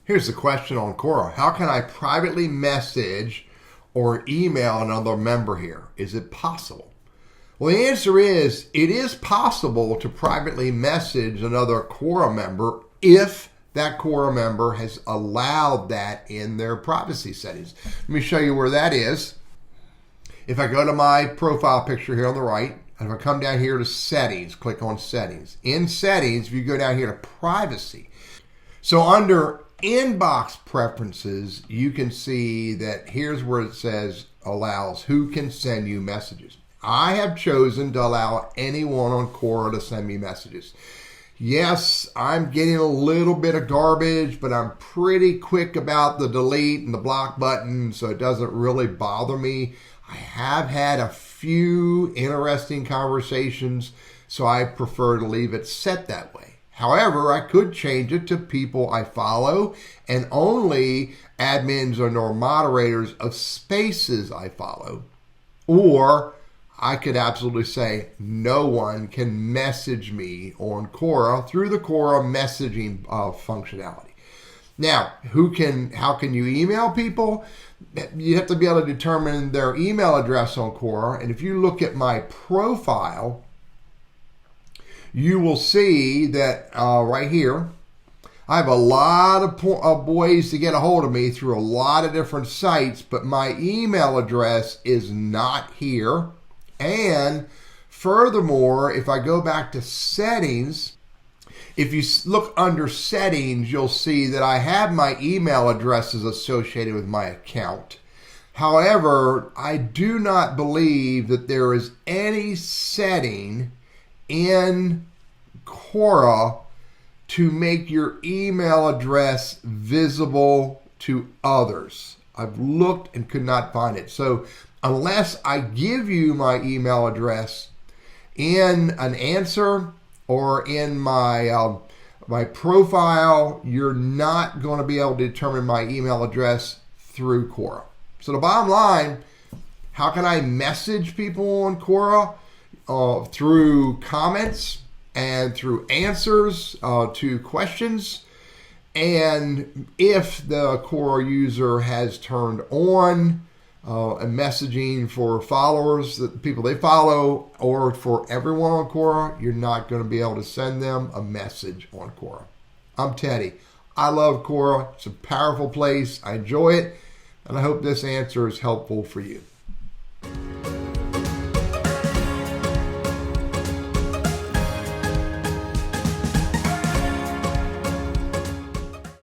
Here's the question on Quora. How can I privately message or email another member here? Is it possible? Well, the answer is it is possible to privately message another Quora member if that Quora member has allowed that in their privacy settings. Let me show you where that is. If I go to my profile picture here on the right, and if I come down here to settings, click on settings. In settings, if you go down here to privacy. So under inbox preferences, you can see that here's where it says allows who can send you messages. I have chosen to allow anyone on Quora to send me messages. Yes, I'm getting a little bit of garbage, but I'm pretty quick about the delete and the block button, so it doesn't really bother me. I have had a few interesting conversations, so I prefer to leave it set that way. However, I could change it to people I follow and only admins or moderators of spaces I follow. Or I could absolutely say no one can message me on Quora through the Quora messaging functionality. Now, how can you email people? You have to be able to determine their email address on Quora. And if you look at my profile, you will see that right here, I have a lot of ways to get a hold of me through a lot of different sites, but my email address is not here. And furthermore, if I go back to settings, if you look under settings, you'll see that I have my email addresses associated with my account. However, I do not believe that there is any setting in Quora to make your email address visible to others. I've looked and could not find it. So unless I give you my email address in an answer or in my profile, you're not going to be able to determine my email address through Quora. So the bottom line, how can I message people on Quora? Through comments and through answers to questions. And if the Quora user has turned on a messaging for followers, the people they follow, or for everyone on Quora, you're not going to be able to send them a message on Quora. I'm Teddy. I love Quora. It's a powerful place. I enjoy it. And I hope this answer is helpful for you.